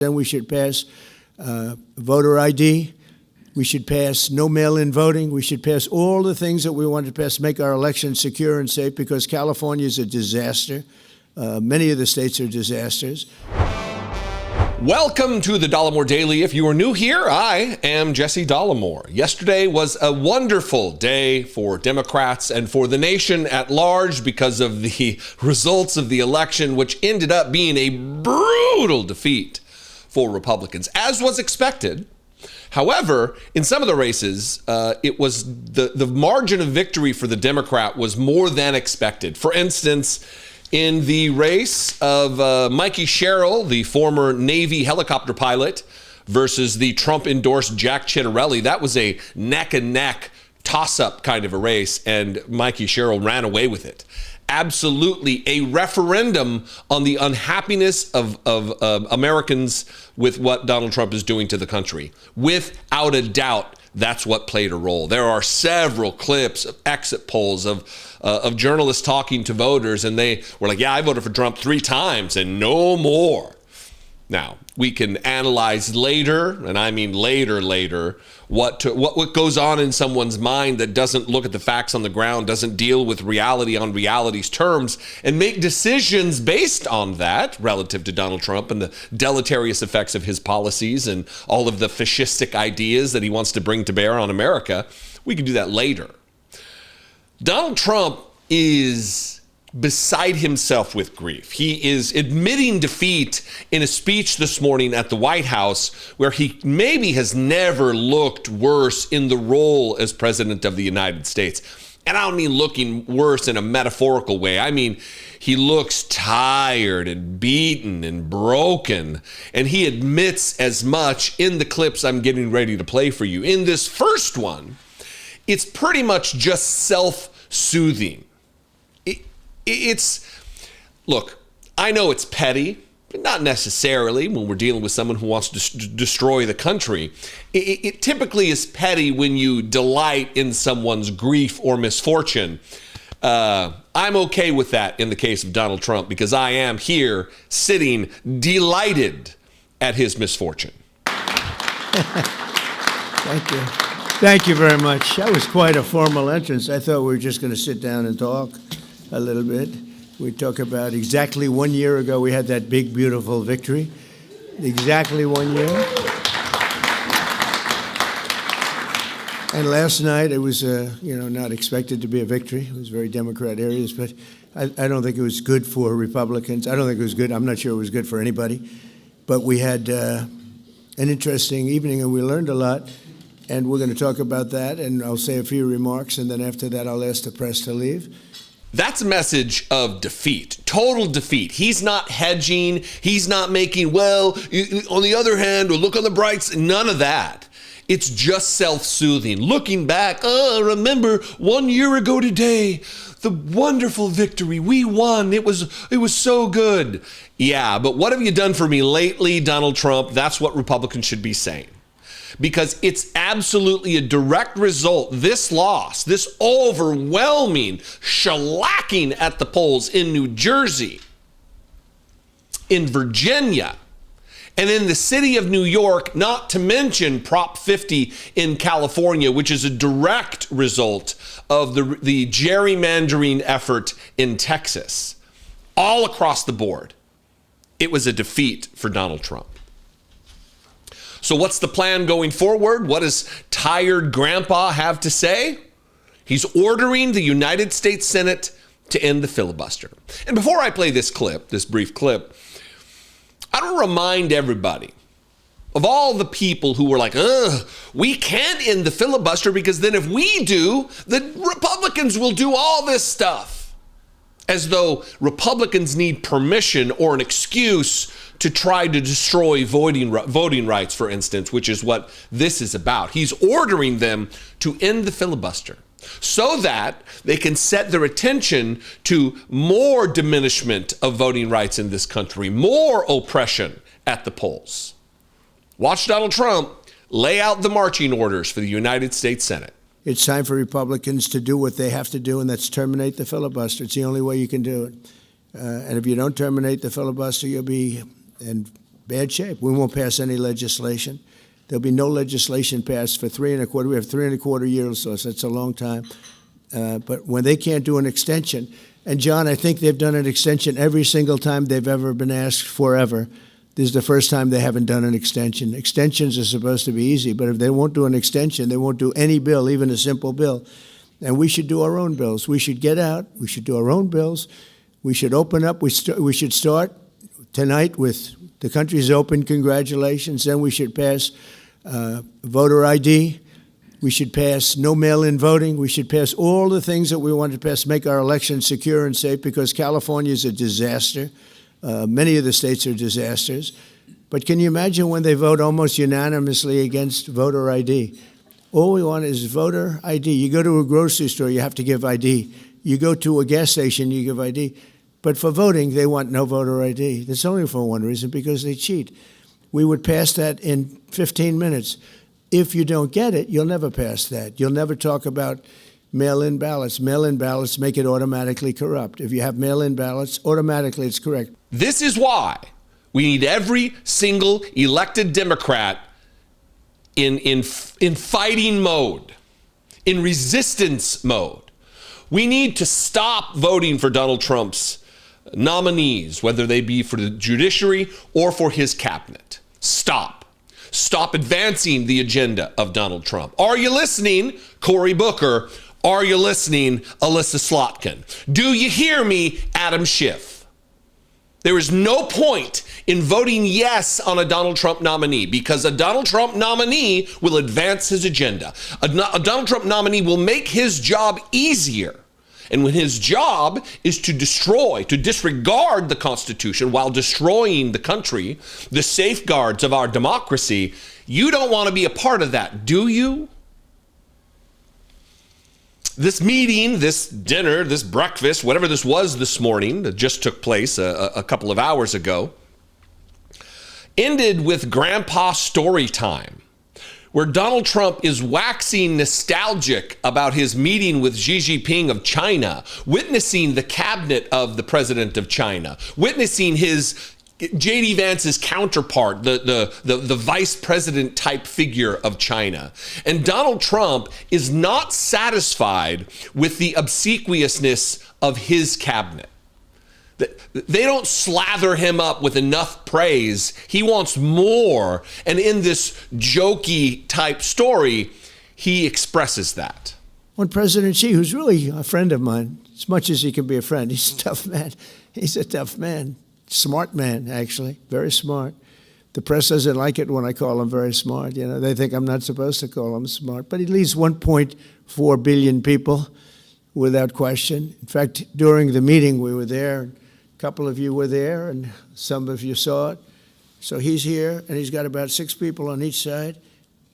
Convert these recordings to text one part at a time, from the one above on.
Then we should pass voter ID. We should pass no mail-in voting. We should pass all the things that we want to pass, make our elections secure and safe, because California is a disaster. Many of the states are disasters. Welcome to the Dollemore Daily. If you are new here, I am Jesse Dollemore. Yesterday was a wonderful day for Democrats and for the nation at large because of the results of the election, which ended up being a brutal defeat for Republicans, as was expected. However, in some of the races, it was the margin of victory for the Democrat was more than expected. For instance, in the race of Mikey Sherrill, the former Navy helicopter pilot, versus the Trump-endorsed Jack Ciattarelli, that was a neck-and-neck toss-up kind of a race, and Mikey Sherrill ran away with it. Absolutely a referendum on the unhappiness of Americans with what Donald Trump is doing to the country. Without a doubt, that's what played a role. There are several clips of exit polls of journalists talking to voters, and they were like, yeah, I voted for Trump 3 times and no more. Now, we can analyze later, and I mean later, what goes on in someone's mind that doesn't look at the facts on the ground, doesn't deal with reality on reality's terms, and make decisions based on that relative to Donald Trump and the deleterious effects of his policies and all of the fascistic ideas that he wants to bring to bear on America. We can do that later. Donald Trump is beside himself with grief. He is admitting defeat in a speech this morning at the White House, where he maybe has never looked worse in the role as president of the United States. And I don't mean looking worse in a metaphorical way. I mean, he looks tired and beaten and broken. And he admits as much in the clips I'm getting ready to play for you. In this first one, it's pretty much just self-soothing. Look, I know it's petty, but not necessarily when we're dealing with someone who wants to destroy the country. It typically is petty when you delight in someone's grief or misfortune. I'm okay with that in the case of Donald Trump, because I am here sitting delighted at his misfortune. Thank you. Thank you very much. That was quite a formal entrance. I thought we were just going to sit down and talk a little bit. We talk about exactly 1 year ago we had that big, beautiful victory. Exactly 1 year. And last night it was, not expected to be a victory. It was very Democrat areas, but I don't think it was good for Republicans. I don't think it was good. I'm not sure it was good for anybody. But we had an interesting evening and we learned a lot. And we're going to talk about that, and I'll say a few remarks, and then after that I'll ask the press to leave. That's a message of defeat, total defeat. He's not hedging. He's not making, well, on the other hand, or look on the bright side. None of that. It's just self-soothing. Looking back, remember 1 year ago today, the wonderful victory. We won. It was so good. Yeah, but what have you done for me lately, Donald Trump? That's what Republicans should be saying. Because it's absolutely a direct result, this loss, this overwhelming shellacking at the polls in New Jersey, in Virginia, and in the city of New York, not to mention Prop 50 in California, which is a direct result of the gerrymandering effort in Texas. All across the board, it was a defeat for Donald Trump. So what's the plan going forward? What does tired grandpa have to say? He's ordering the United States Senate to end the filibuster. And before I play this clip, this brief clip, I want to remind everybody of all the people who were like, we can't end the filibuster because then if we do, the Republicans will do all this stuff. As though Republicans need permission or an excuse to try to destroy voting rights, for instance, which is what this is about. He's ordering them to end the filibuster so that they can set their attention to more diminishment of voting rights in this country, more oppression at the polls. Watch Donald Trump lay out the marching orders for the United States Senate. It's time for Republicans to do what they have to do, and that's terminate the filibuster. It's the only way you can do it. And if you don't terminate the filibuster, you'll be bad shape. We won't pass any legislation. There'll be no legislation passed for 3.25. We have 3.25 years, so that's a long time. But when they can't do an extension, and John, I think they've done an extension every single time they've ever been asked forever. This is the first time they haven't done an extension. Extensions are supposed to be easy, but if they won't do an extension, they won't do any bill, even a simple bill. And we should do our own bills. We should get out. We should do our own bills. We should open up. We should start tonight with the country's open. Congratulations. Then we should pass voter ID. We should pass no mail-in voting. We should pass all the things that we want to pass, make our elections secure and safe, because California is a disaster. Many of the states are disasters. But can you imagine when they vote almost unanimously against voter ID? All we want is voter ID. You go to a grocery store, you have to give ID. You go to a gas station, you give ID. But for voting, they want no voter ID. That's only for one reason, because they cheat. We would pass that in 15 minutes. If you don't get it, you'll never pass that. You'll never talk about mail-in ballots. Mail-in ballots make it automatically corrupt. If you have mail-in ballots, automatically it's correct. This is why we need every single elected Democrat in fighting mode, in resistance mode. We need to stop voting for Donald Trump's nominees, whether they be for the judiciary or for his cabinet. Stop. Stop advancing the agenda of Donald Trump. Are you listening, Cory Booker? Are you listening, Alyssa Slotkin? Do you hear me, Adam Schiff? There is no point in voting yes on a Donald Trump nominee, because a Donald Trump nominee will advance his agenda. A Donald Trump nominee will make his job easier. And when his job is to destroy, to disregard the Constitution while destroying the country, the safeguards of our democracy, you don't want to be a part of that, do you? This meeting, this dinner, this breakfast, whatever this was this morning that just took place a couple of hours ago, ended with Grandpa story time, where Donald Trump is waxing nostalgic about his meeting with Xi Jinping of China, witnessing the cabinet of the president of China, witnessing his J.D. Vance's counterpart, the vice president type figure of China. And Donald Trump is not satisfied with the obsequiousness of his cabinet. They don't slather him up with enough praise. He wants more. And in this jokey type story, he expresses that. When President Xi, who's really a friend of mine, as much as he can be a friend, he's a tough man. He's a tough man. Smart man, actually. Very smart. The press doesn't like it when I call him very smart. You know, they think I'm not supposed to call him smart. But he leads 1.4 billion people without question. In fact, during the meeting, we were there. A couple of you were there, and some of you saw it. So he's here, and he's got about 6 people on each side,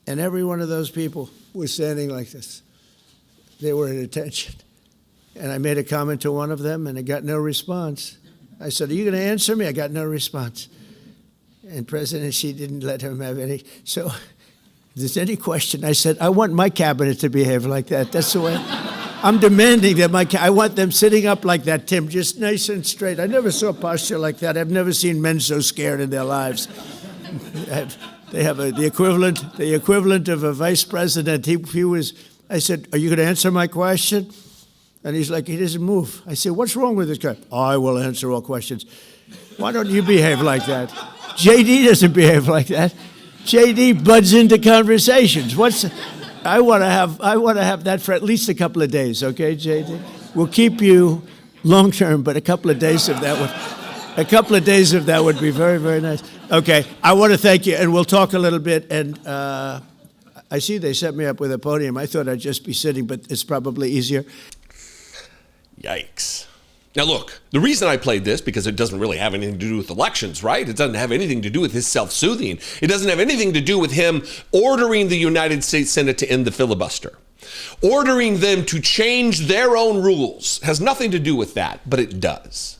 and every one of those people was standing like this. They were at attention. And I made a comment to one of them, and I got no response. I said, "Are you going to answer me?" I got no response. And President Xi didn't let him have any. So if there's any question, I said, I want my cabinet to behave like that. That's the way. I'm demanding that I want them sitting up like that, Tim, just nice and straight. I never saw posture like that. I've never seen men so scared in their lives. They have the equivalent of a vice president. He was. I said, "Are you going to answer my question?" And he's like, he doesn't move. I said, "What's wrong with this guy?" "I will answer all questions." Why don't you behave like that? JD doesn't behave like that. JD buds into conversations. I want to have that for at least a couple of days, okay, JD? We'll keep you long term, but a couple of days of that would be very, very nice. Okay, I want to thank you, and we'll talk a little bit. And I see they set me up with a podium. I thought I'd just be sitting, but it's probably easier. Yikes. Now look, the reason I played this, because it doesn't really have anything to do with elections, right? It doesn't have anything to do with his self-soothing. It doesn't have anything to do with him ordering the United States Senate to end the filibuster. Ordering them to change their own rules has nothing to do with that, but it does.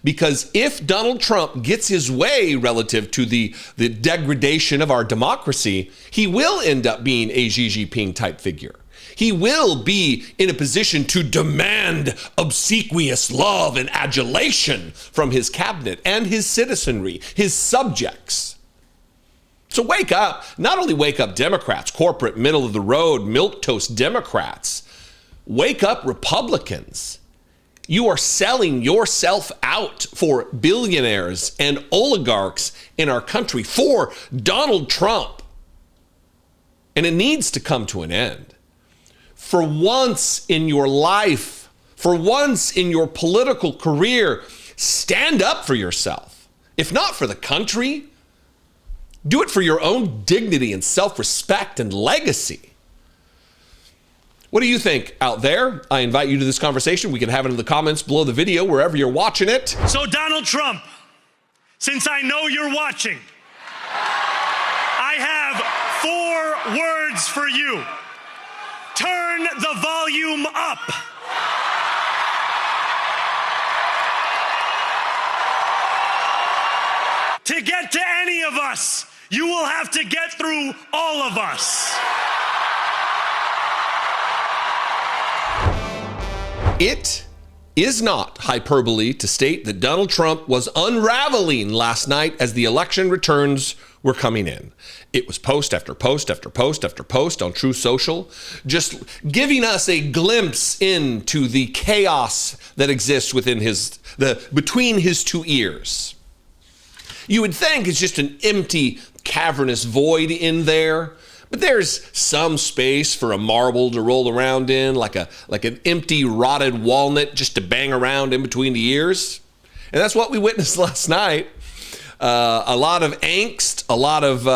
Because if Donald Trump gets his way relative to the degradation of our democracy, he will end up being a Xi Jinping type figure. He will be in a position to demand obsequious love and adulation from his cabinet and his citizenry, his subjects. So wake up. Not only wake up Democrats, corporate, middle-of-the-road, milquetoast Democrats. Wake up Republicans. You are selling yourself out for billionaires and oligarchs in our country, for Donald Trump. And it needs to come to an end. For once in your life, for once in your political career, stand up for yourself. If not for the country, do it for your own dignity and self-respect and legacy. What do you think out there? I invite you to this conversation. We can have it in the comments below the video, wherever you're watching it. So Donald Trump, since I know you're watching, I have 4 words for you. Turn the volume up. To get to any of us, you will have to get through all of us. It is not hyperbole to state that Donald Trump was unraveling last night as the election returns were coming in. It was post after post after post after post on True Social, just giving us a glimpse into the chaos that exists within between his 2 ears. You would think it's just an empty, cavernous void in there, but there's some space for a marble to roll around in, like an empty, rotted walnut just to bang around in between the ears. And that's what we witnessed last night. A lot of angst, a lot of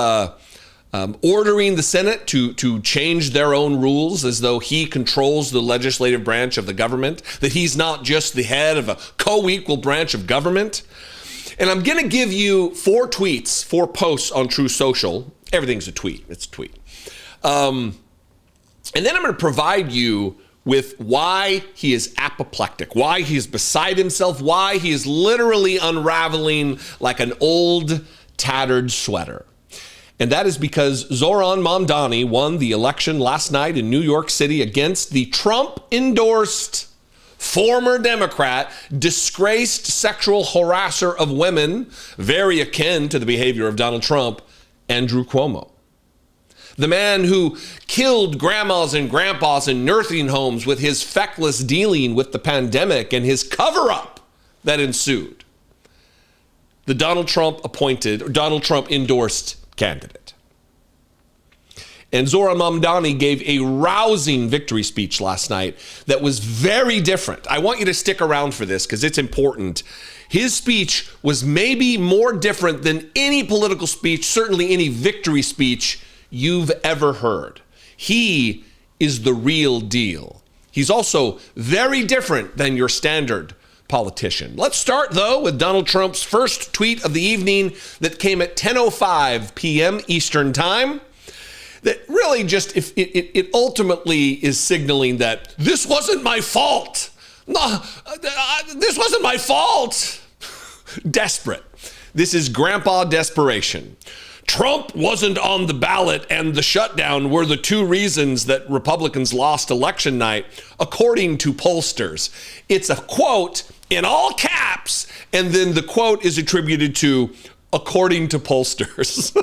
ordering the Senate to change their own rules as though he controls the legislative branch of the government, that he's not just the head of a co-equal branch of government. And I'm going to give you 4 tweets, 4 posts on True Social. Everything's a tweet. It's a tweet. And then I'm going to provide you with why he is apoplectic, why he is beside himself, why he is literally unraveling like an old tattered sweater. And that is because Zohran Mamdani won the election last night in New York City against the Trump-endorsed former Democrat, disgraced sexual harasser of women, very akin to the behavior of Donald Trump, Andrew Cuomo. The man who killed grandmas and grandpas in nursing homes with his feckless dealing with the pandemic and his cover-up that ensued. The Donald Trump endorsed candidate. And Zohran Mamdani gave a rousing victory speech last night that was very different. I want you to stick around for this because it's important. His speech was maybe more different than any political speech, certainly any victory speech you've ever heard. He is the real deal. He's also very different than your standard politician. Let's start, though, with Donald Trump's first tweet of the evening that came at 10:05 p.m. Eastern Time. That really just, it ultimately is signaling that this wasn't my fault. No, this wasn't my fault. Desperate. This is grandpa desperation. Trump wasn't on the ballot and the shutdown were the 2 reasons that Republicans lost election night, according to pollsters. It's a quote in all caps, and then the quote is attributed to, according to pollsters.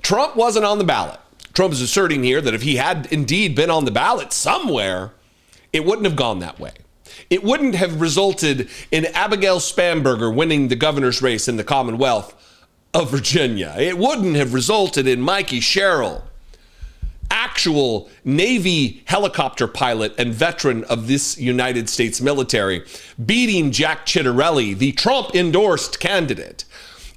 Trump wasn't on the ballot. Trump is asserting here that if he had indeed been on the ballot somewhere, it wouldn't have gone that way. It wouldn't have resulted in Abigail Spanberger winning the governor's race in the Commonwealth of Virginia. It wouldn't have resulted in Mikey Sherrill, actual Navy helicopter pilot and veteran of this United States military, beating Jack Ciattarelli, the Trump-endorsed candidate.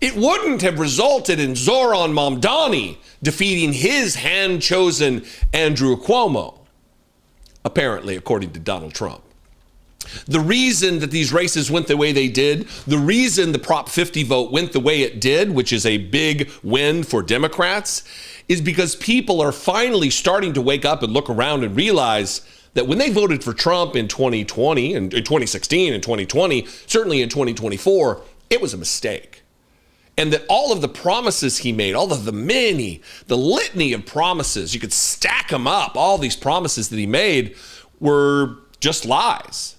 It wouldn't have resulted in Zohran Mamdani defeating his hand-chosen Andrew Cuomo, apparently, according to Donald Trump. The reason that these races went the way they did, the reason the Prop 50 vote went the way it did, which is a big win for Democrats, is because people are finally starting to wake up and look around and realize that when they voted for Trump in 2020 and in 2016 and 2020, certainly in 2024, it was a mistake. And that all of the promises he made, all of the litany of promises, you could stack them up, all these promises that he made were just lies.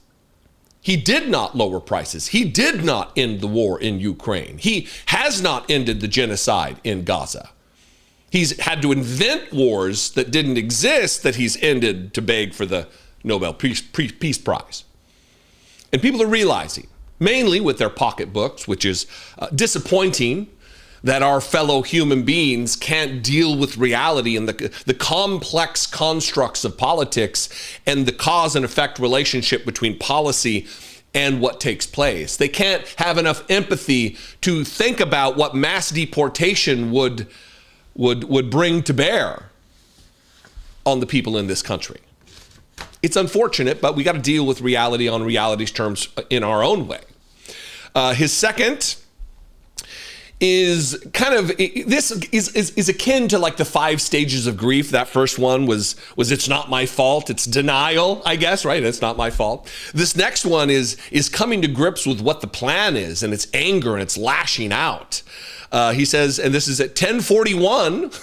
He did not lower prices. He did not end the war in Ukraine. He has not ended the genocide in Gaza. He's had to invent wars that didn't exist that he's ended to beg for the Nobel Peace Prize. And people are realizing, mainly with their pocketbooks, which is disappointing that our fellow human beings can't deal with reality and the complex constructs of politics and the cause and effect relationship between policy and what takes place. They can't have enough empathy to think about what mass deportation would bring to bear on the people in this country. It's unfortunate, but we got to deal with reality on reality's terms in our own way. His second is this is akin to like the 5 stages of grief. That first one was it's not my fault. It's denial, I guess, right? It's not my fault. This next one is coming to grips with what the plan is, and it's anger and it's lashing out. He says, and this is at 10:41,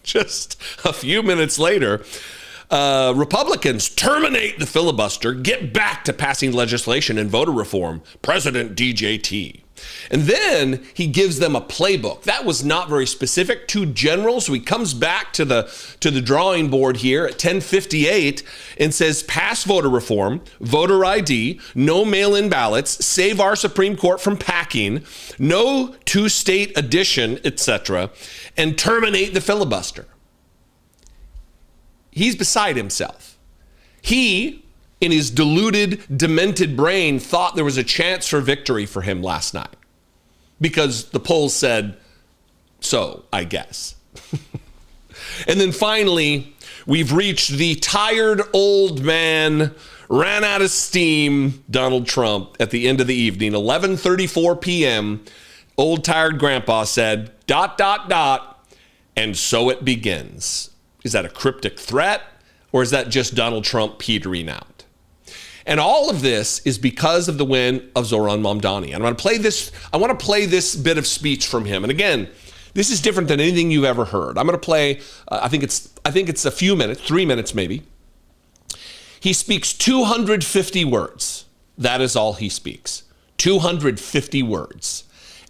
just a few minutes later, Republicans terminate the filibuster, get back to passing legislation and voter reform, President DJT. And then he gives them a playbook. That was not very specific, too general. So he comes back to the drawing board here at 10:58 and says, pass voter reform, voter ID, no mail-in ballots, save our Supreme Court from packing, no 2-state addition, etc., and terminate the filibuster. He's beside himself. He, in his deluded, demented brain, thought there was a chance for victory for him last night because the polls said so, I guess. And then finally, we've reached the tired old man, ran out of steam, Donald Trump, at the end of the evening, 11:34 p.m., old tired grandpa said, ... and so it begins. Is that a cryptic threat, or is that just Donald Trump petering out? And all of this is because of the win of Zoran Mamdani. And I want to play this bit of speech from him. And again, this is different than anything you've ever heard. I'm going to play, I think it's a few minutes, 3 minutes maybe. He speaks 250 words. That is all he speaks. 250 words.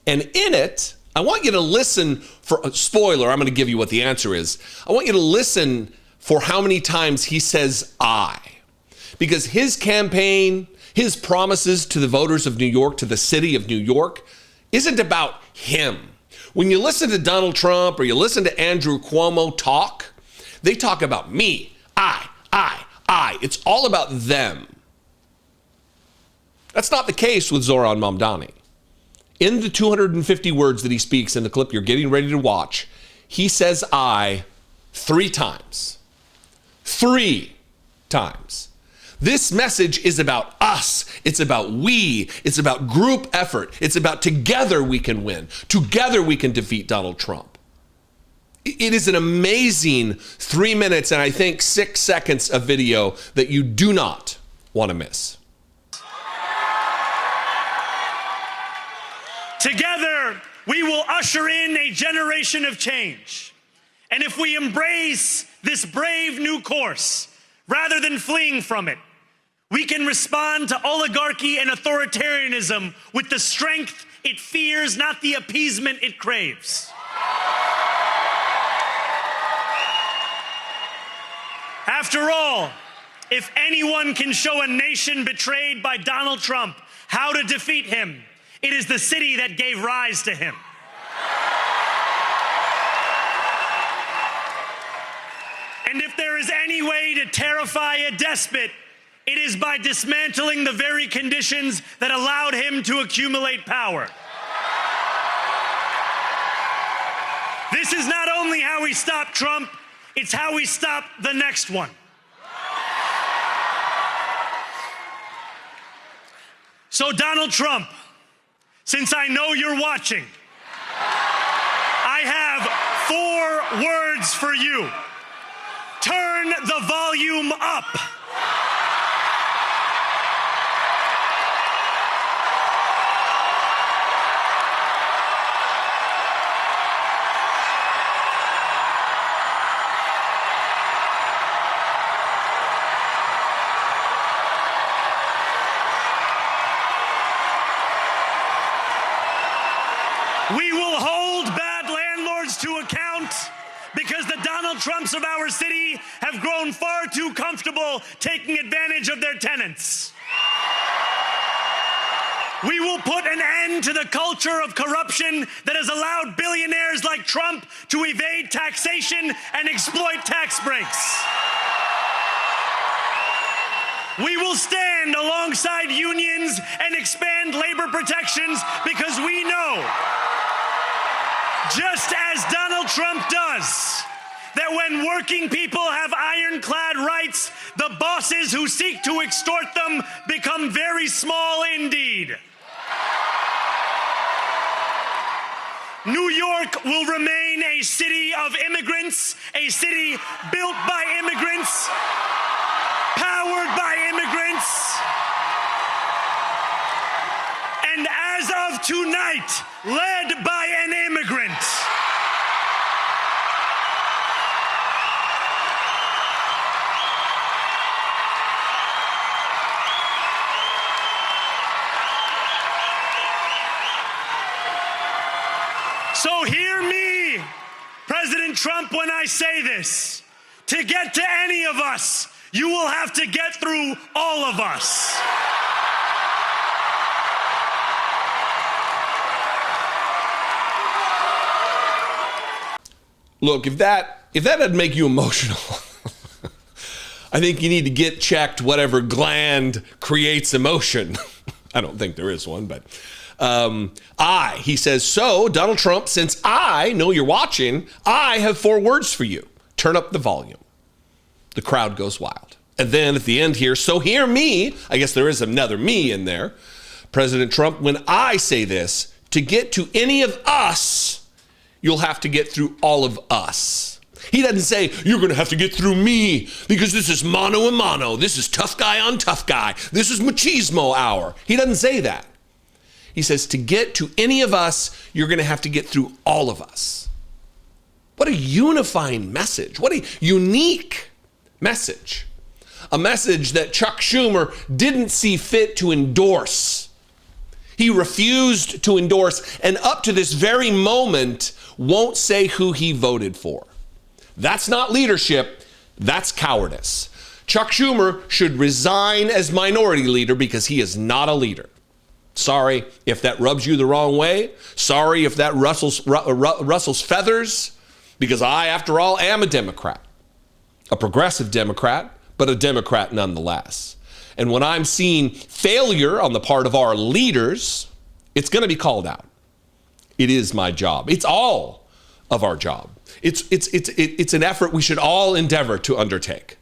And in it, I want you to listen for a spoiler. I'm going to give you what the answer is. I want you to listen for how many times he says I. Because his campaign, his promises to the voters of New York, to the city of New York, isn't about him. When you listen to Donald Trump or you listen to Andrew Cuomo talk, they talk about me, I. It's all about them. That's not the case with Zoran Mamdani. In the 250 words that he speaks in the clip you're getting ready to watch, he says I 3 times. 3 times. This message is about us. It's about we. It's about group effort. It's about together we can win. Together we can defeat Donald Trump. It is an amazing 3 minutes and I think 6 seconds of video that you do not want to miss. Together, we will usher in a generation of change. And if we embrace this brave new course, rather than fleeing from it, we can respond to oligarchy and authoritarianism with the strength it fears, not the appeasement it craves. After all, if anyone can show a nation betrayed by Donald Trump how to defeat him, it is the city that gave rise to him. And if there is any way to terrify a despot, it is by dismantling the very conditions that allowed him to accumulate power. This is not only how we stop Trump, it's how we stop the next one. So Donald Trump, since I know you're watching, I have 4 words for you. Turn the volume up. We will hold bad landlords to account because the Donald Trumps of our city have grown far too comfortable taking advantage of their tenants. We will put an end to the culture of corruption that has allowed billionaires like Trump to evade taxation and exploit tax breaks. We will stand alongside unions and expand labor protections because we know, just as Donald Trump does, that when working people have ironclad rights, the bosses who seek to extort them become very small indeed. New York will remain a city of immigrants, a city built by immigrants, powered by immigrants, and as of tonight, led by an immigrant. So hear me, President Trump, when I say this. To get to any of us, you will have to get through all of us. Look, if that doesn't make you emotional, I think you need to get checked whatever gland creates emotion. I don't think there is one, but he says, so Donald Trump, since I know you're watching, I have 4 words for you. Turn up the volume. The crowd goes wild. And then at the end here, so hear me. I guess there is another me in there. President Trump, when I say this, to get to any of us, you'll have to get through all of us. He doesn't say, you're going to have to get through me because this is mano a mano. This is tough guy on tough guy. This is machismo hour. He doesn't say that. He says, to get to any of us, you're going to have to get through all of us. What a unifying message. What a unique message. A message that Chuck Schumer didn't see fit to endorse. He refused to endorse, and up to this very moment, won't say who he voted for. That's not leadership, that's cowardice. Chuck Schumer should resign as minority leader because he is not a leader. Sorry if that rubs you the wrong way. Sorry if that rustles feathers, because I, after all, am a Democrat. A progressive Democrat, but a Democrat nonetheless. And when I'm seeing failure on the part of our leaders, it's going to be called out. It is my job. It's all of our job. It's an effort we should all endeavor to undertake.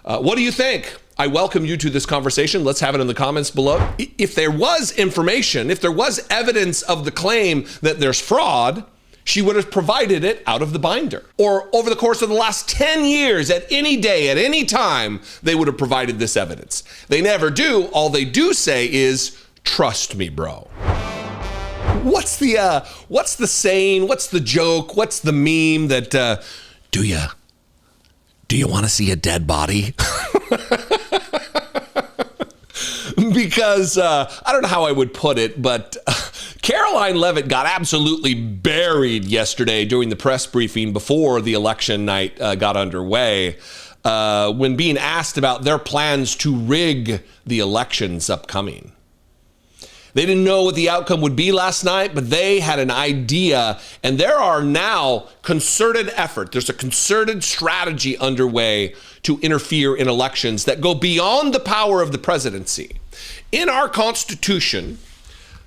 What do you think? I welcome you to this conversation. Let's have it in the comments below. If there was information, if there was evidence of the claim that there's fraud, she would have provided it out of the binder. Or over the course of the last 10 years, at any day, at any time, they would have provided this evidence. They never do. All they do say is, trust me, bro. What's the saying? What's the joke? What's the meme that, do you want to see a dead body? Because I don't know how I would put it, but Karoline Leavitt got absolutely buried yesterday during the press briefing before the election night got underway when being asked about their plans to rig the elections upcoming. They didn't know what the outcome would be last night, but they had an idea, and there are now concerted effort. There's a concerted strategy underway to interfere in elections that go beyond the power of the presidency. In our Constitution,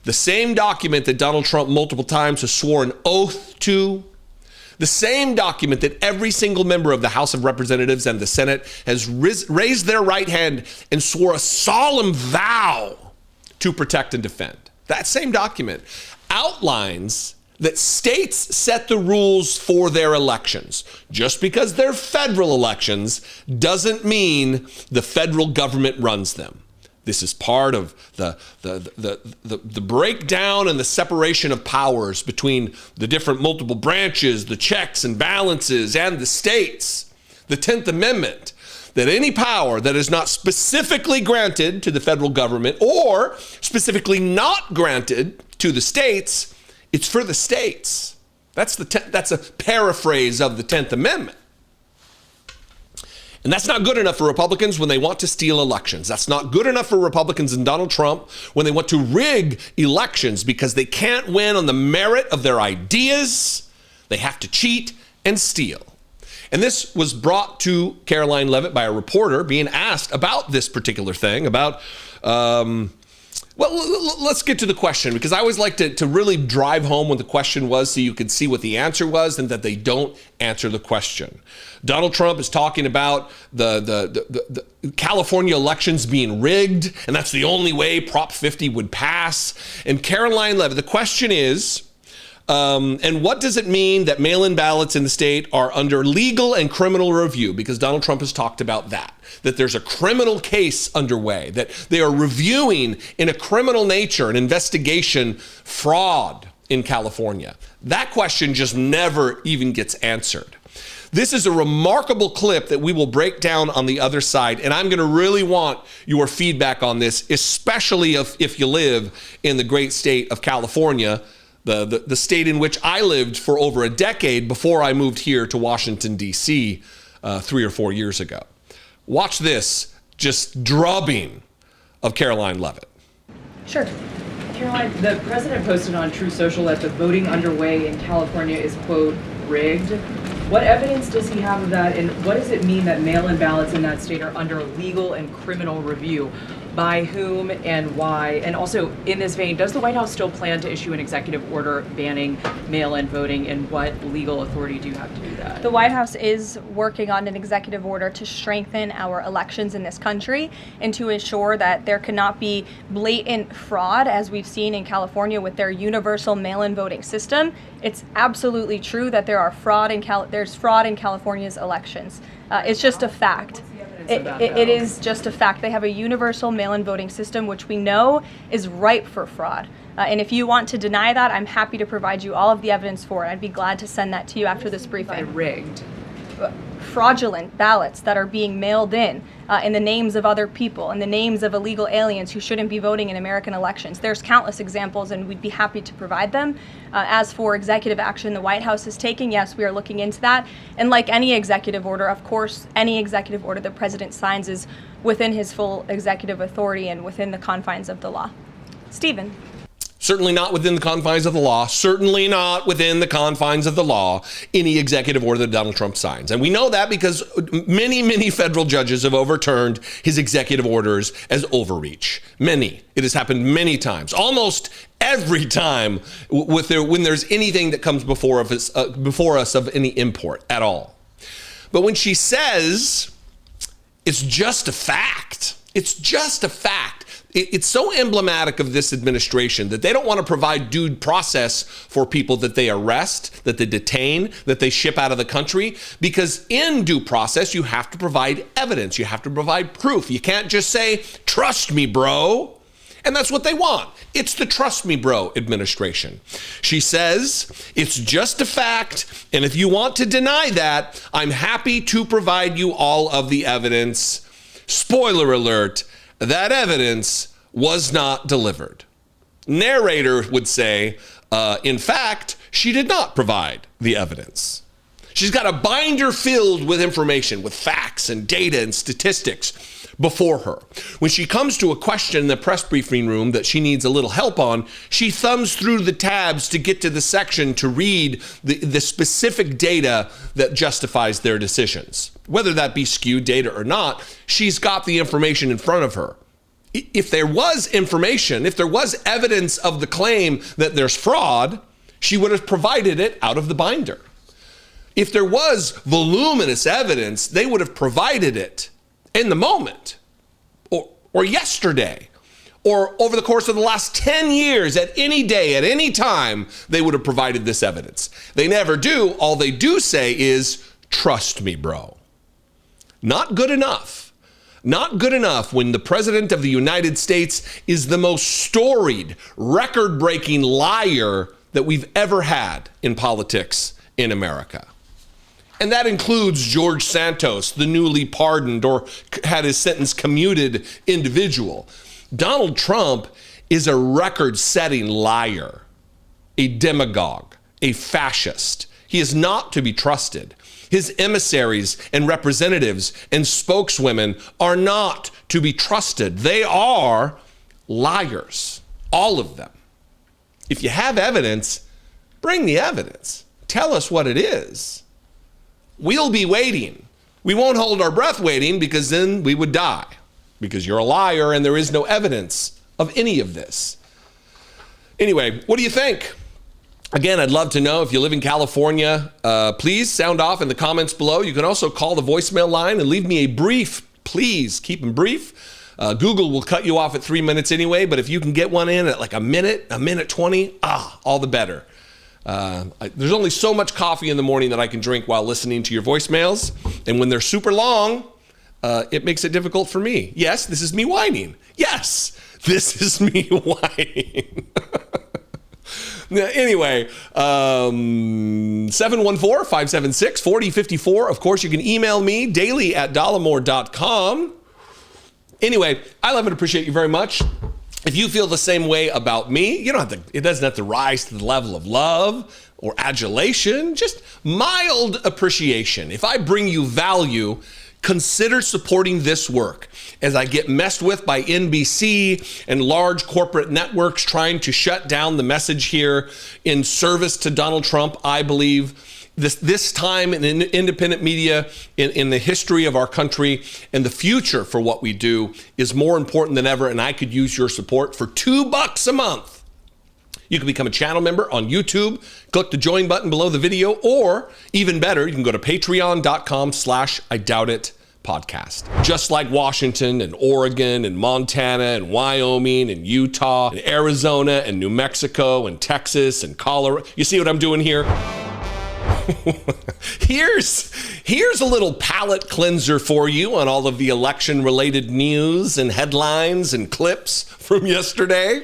the same document that Donald Trump multiple times has sworn oath to, the same document that every single member of the House of Representatives and the Senate has raised their right hand and swore a solemn vow to protect and defend. That same document outlines that states set the rules for their elections. Just because they're federal elections doesn't mean the federal government runs them. This is part of the breakdown and the separation of powers between the different multiple branches, the checks and balances, and the states. The 10th Amendment, that any power that is not specifically granted to the federal government or specifically not granted to the states It's for the states. That's a paraphrase of the 10th Amendment. And that's not good enough for Republicans when they want to steal elections. That's not good enough for Republicans and Donald Trump when they want to rig elections because they can't win on the merit of their ideas. They have to cheat and steal. And this was brought to Karoline Leavitt by a reporter being asked about this particular thing, about, let's get to the question, because I always like to really drive home what the question was so you could see what the answer was and that they don't answer the question. Donald Trump is talking about the California elections being rigged, and that's the only way Prop 50 would pass. And Karoline Leavitt, the question is, and what does it mean that mail-in ballots in the state are under legal and criminal review? Because Donald Trump has talked about that there's a criminal case underway, that they are reviewing in a criminal nature, an investigation, fraud in California. That question just never even gets answered. This is a remarkable clip that we will break down on the other side, and I'm going to really want your feedback on this, especially if you live in the great state of California, the state in which I lived for over a decade before I moved here to Washington, D.C. 3 or 4 years ago. Watch this, just drubbing of Karoline Leavitt. Sure. Caroline, the president posted on True Social that the voting underway in California is, quote, rigged. What evidence does he have of that, and what does it mean that mail-in ballots in that state are under legal and criminal review? By whom and why? And also, in this vein, does the White House still plan to issue an executive order banning mail-in voting, and what legal authority do you have to do that? The White House is working on an executive order to strengthen our elections in this country and to ensure that there cannot be blatant fraud, as we've seen in California with their universal mail-in voting system. It's absolutely true that there's fraud in California's elections. It's just a fact. It is just a fact. They have a universal mail-in voting system, which we know is ripe for fraud. And if you want to deny that, I'm happy to provide you all of the evidence for it. I'd be glad to send that to you after this briefing. Rigged. Fraudulent ballots that are being mailed in the names of other people, in the names of illegal aliens who shouldn't be voting in American elections. There's countless examples, and we'd be happy to provide them. As for executive action the White House is taking, yes, we are looking into that. And like any executive order, of course, any executive order the president signs is within his full executive authority and within the confines of the law. Stephen. Certainly not within the confines of the law. Certainly not within the confines of the law, any executive order that Donald Trump signs. And we know that because many, many federal judges have overturned his executive orders as overreach. Many. It has happened many times. Almost every time when there's anything that comes before us of any import at all. But when she says it's just a fact, it's just a fact. It's so emblematic of this administration that they don't want to provide due process for people that they arrest, that they detain, that they ship out of the country, because in due process, you have to provide evidence. You have to provide proof. You can't just say, trust me, bro. And that's what they want. It's the trust me, bro administration. She says, it's just a fact. And if you want to deny that, I'm happy to provide you all of the evidence. Spoiler alert. That evidence was not delivered. Narrator would say, in fact, she did not provide the evidence. She's got a binder filled with information, with facts and data and statistics before her. When she comes to a question in the press briefing room that she needs a little help on, she thumbs through the tabs to get to the section to read the specific data that justifies their decisions. Whether that be skewed data or not, she's got the information in front of her. If there was information, if there was evidence of the claim that there's fraud, she would have provided it out of the binder. If there was voluminous evidence, they would have provided it in the moment, or yesterday, or over the course of the last 10 years, at any day, at any time, they would have provided this evidence. They never do. All they do say is, trust me, bro. Not good enough. Not good enough when the president of the United States is the most storied, record-breaking liar that we've ever had in politics in America. And that includes George Santos, the newly pardoned or had his sentence commuted individual. Donald Trump is a record-setting liar a demagogue, a fascist. He is not to be trusted. His emissaries and representatives and spokeswomen are not to be trusted. They are liars, all of them. If you have evidence, bring the evidence. Tell us what it is. We'll be waiting. We won't hold our breath waiting, because then we would die, because you're a liar and there is no evidence of any of this. Anyway, what do you think? Again, I'd love to know. If you live in California, please sound off in the comments below. You can also call the voicemail line and leave me a brief. Please keep them brief. Google will cut you off at 3 minutes anyway, but if you can get one in at like a minute 20, all the better. There's only so much coffee in the morning that I can drink while listening to your voicemails. And when they're super long, it makes it difficult for me. Yes, this is me whining. Yes, this is me whining. Anyway, 714-576-4054. Of course, you can email me daily at dollemore.com. Anyway, I love and appreciate you very much. If you feel the same way about me, you don't have to, it doesn't have to rise to the level of love or adulation, just mild appreciation. If I bring you value, consider supporting this work as I get messed with by NBC and large corporate networks trying to shut down the message here in service to Donald Trump. I believe this time in independent media, in the history of our country, and the future for what we do is more important than ever, and I could use your support for $2 a month. You can become a channel member on YouTube, click the join button below the video, or even better, you can go to patreon.com/IDoubtIt podcast. Just like Washington and Oregon and Montana and Wyoming and Utah and Arizona and New Mexico and Texas and Colorado. You see what I'm doing here? Here's a little palate cleanser for you on all of the election-related news and headlines and clips from yesterday.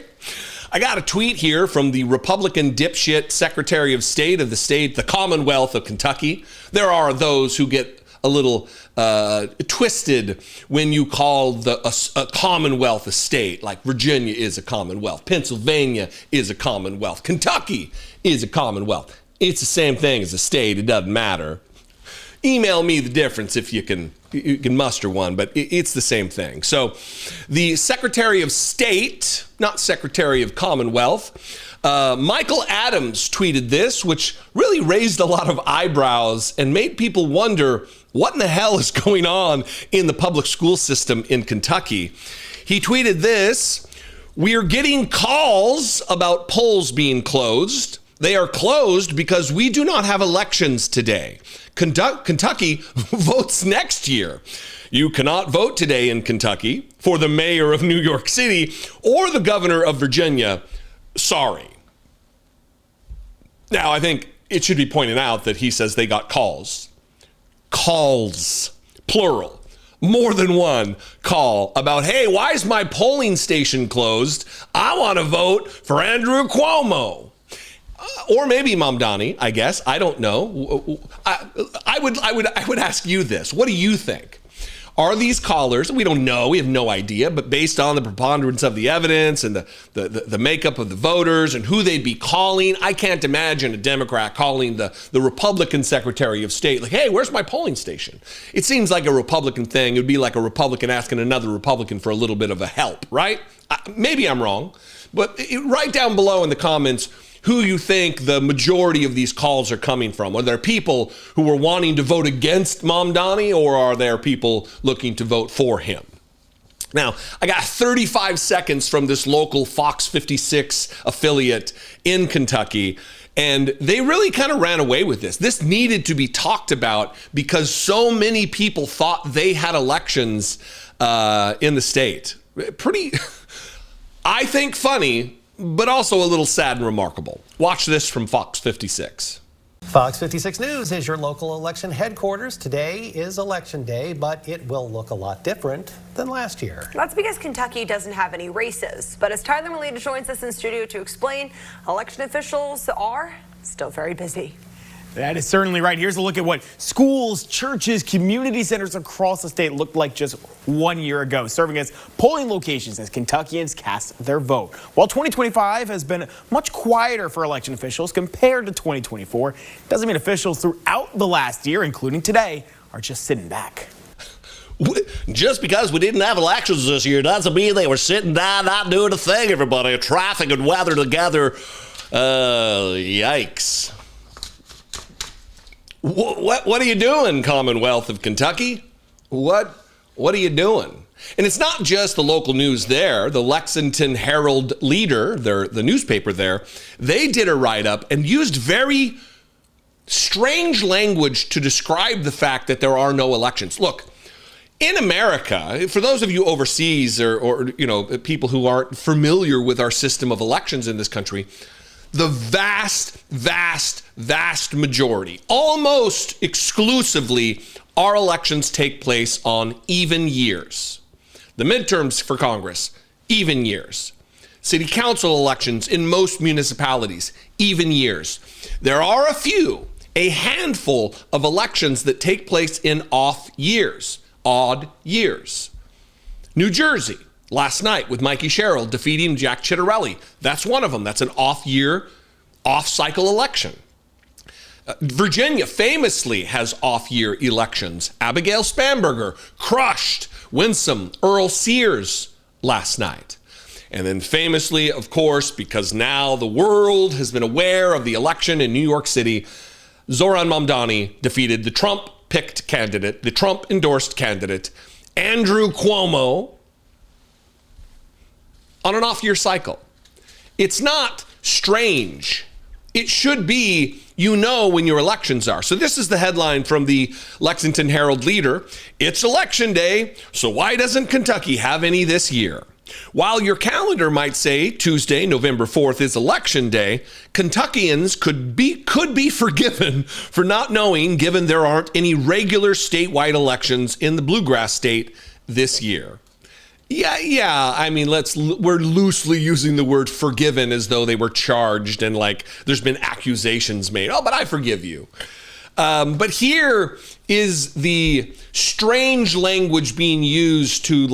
I got a tweet here from the Republican dipshit Secretary of State of the Commonwealth of Kentucky. There are those who get a little twisted when you call a Commonwealth a state, like Virginia is a Commonwealth, Pennsylvania is a Commonwealth, Kentucky is a Commonwealth. It's the same thing as a state. It doesn't matter. Email me the difference if you can muster one, but it's the same thing. So the Secretary of State, not Secretary of Commonwealth, Michael Adams tweeted this, which really raised a lot of eyebrows and made people wonder what in the hell is going on in the public school system in Kentucky. He tweeted this: "We're getting calls about polls being closed. They are closed because we do not have elections today. Kentucky votes next year. You cannot vote today in Kentucky for the mayor of New York City or the governor of Virginia. Sorry." Now, I think it should be pointed out that he says they got calls. Calls, plural. More than one call about, hey, why is my polling station closed? I want to vote for Andrew Cuomo. Or maybe Mamdani, I guess. I don't know. I would ask you this. What do you think? Are these callers, we don't know, we have no idea, but based on the preponderance of the evidence and the makeup of the voters and who they'd be calling, I can't imagine a Democrat calling the Republican Secretary of State, like, hey, where's my polling station? It seems like a Republican thing. It would be like a Republican asking another Republican for a little bit of a help, right? Maybe I'm wrong, but write down below in the comments who you think the majority of these calls are coming from. Are there people who are wanting to vote against Mamdani, or are there people looking to vote for him? Now, I got 35 seconds from this local Fox 56 affiliate in Kentucky, and they really kind of ran away with this. This needed to be talked about because so many people thought they had elections in the state. Pretty, I think, funny, but also a little sad and remarkable. Watch this from Fox 56. Fox 56 News is your local election headquarters. Today is election day, but it will look a lot different than last year. That's because Kentucky doesn't have any races. But as Tyler Melita joins us in studio to explain, election officials are still very busy. That is certainly right. Here's a look at what schools, churches, community centers across the state looked like just 1 year ago, serving as polling locations as Kentuckians cast their vote. While 2025 has been much quieter for election officials compared to 2024, it doesn't mean officials throughout the last year, including today, are just sitting back. Just because we didn't have elections this year doesn't mean they were sitting down not doing a thing, everybody. Traffic and weather together. Yikes. What are you doing, Commonwealth of Kentucky? What are you doing? And it's not just the local news there. The Lexington Herald Leader, the newspaper there, they did a write-up and used very strange language to describe the fact that there are no elections. Look, in America, for those of you overseas or people who aren't familiar with our system of elections in this country, the vast majority, almost exclusively, our elections take place on even years. The midterms for Congress, even years. City council elections in most municipalities, even years. There are a handful of elections that take place in off years, odd years. New Jersey, last night with Mikey Sherrill defeating Jack Ciattarelli. That's one of them. That's an off-year, off-cycle election. Virginia famously has off-year elections. Abigail Spanberger crushed winsome Earl Sears last night. And then famously, of course, because now the world has been aware of the election in New York City, Zohran Mamdani defeated the Trump-picked candidate, the Trump-endorsed candidate, Andrew Cuomo, on an off-year cycle. It's not strange. It should be, when your elections are. So this is the headline from the Lexington Herald Leader. It's election day, so why doesn't Kentucky have any this year? While your calendar might say Tuesday, November 4th is election day, Kentuckians could be forgiven for not knowing, given there aren't any regular statewide elections in the Bluegrass state this year. Yeah. I mean, we're loosely using the word forgiven as though they were charged and there's been accusations made. Oh, but I forgive you. But here is the strange language being used to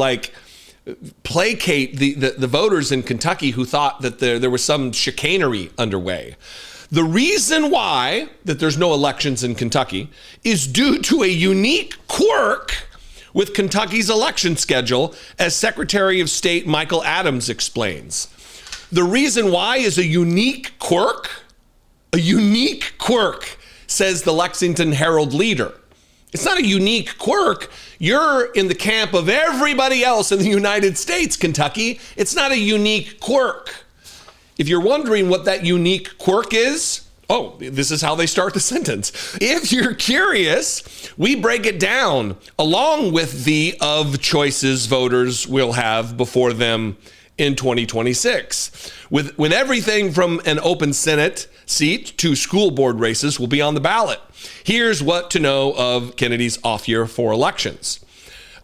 placate the voters in Kentucky who thought that there was some chicanery underway. The reason why that there's no elections in Kentucky is due to a unique quirk with Kentucky's election schedule, as Secretary of State Michael Adams explains. The reason why is a unique quirk, says the Lexington Herald Leader. It's not a unique quirk. You're in the camp of everybody else in the United States, Kentucky. It's not a unique quirk. If you're wondering what that unique quirk is, this is how they start the sentence. If you're curious, we break it down along with the of choices voters will have before them in 2026. When everything from an open Senate seat to school board races will be on the ballot. Here's what to know of Kennedy's off year for elections.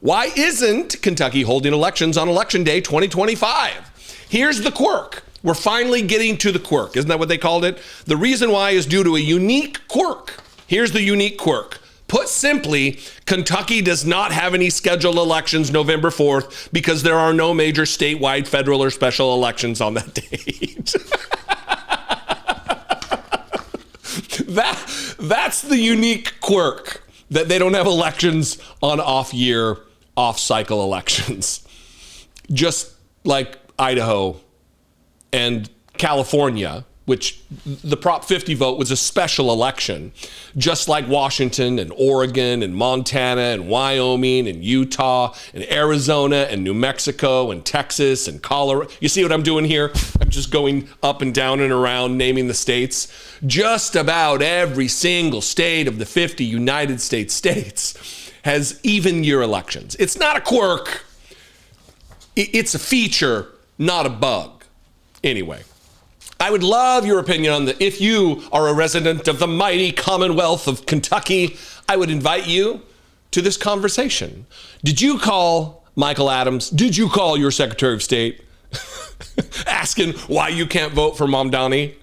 Why isn't Kentucky holding elections on Election Day 2025? Here's the quirk. We're finally getting to the quirk. Isn't that what they called it? The reason why is due to a unique quirk. Here's the unique quirk. Put simply, Kentucky does not have any scheduled elections November 4th because there are no major statewide, federal, or special elections on that date. That's the unique quirk, that they don't have elections on off-year, off-cycle elections. Just like Idaho and California, which the Prop 50 vote was a special election, just like Washington and Oregon and Montana and Wyoming and Utah and Arizona and New Mexico and Texas and Colorado. You see what I'm doing here? I'm just going up and down and around naming the states. Just about every single state of the 50 United States states has even year elections. It's not a quirk. It's a feature, not a bug. Anyway, I would love your opinion on if you are a resident of the mighty Commonwealth of Kentucky, I would invite you to this conversation. Did you call Michael Adams? Did you call your Secretary of State asking why you can't vote for Mamdani?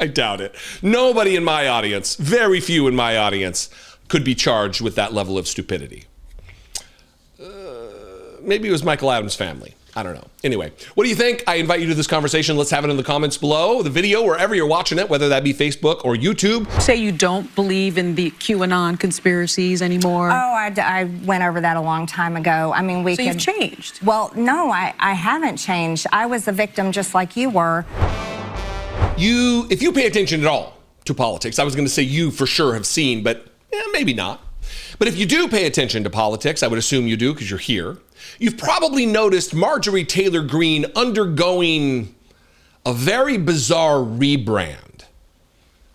I doubt it. Nobody in my audience, very few in my audience, could be charged with that level of stupidity. Maybe it was Michael Adams' family. I don't know. Anyway, what do you think? I invite you to this conversation. Let's have it in the comments below, the video, wherever you're watching it, whether that be Facebook or YouTube. Say you don't believe in the QAnon conspiracies anymore? Oh, I went over that a long time ago. I mean, So you've changed? Well, no, I haven't changed. I was a victim just like you were. If you pay attention at all to politics, I was going to say you for sure have seen, but maybe not. But if you do pay attention to politics, I would assume you do because you're here, you've probably noticed Marjorie Taylor Greene undergoing a very bizarre rebrand.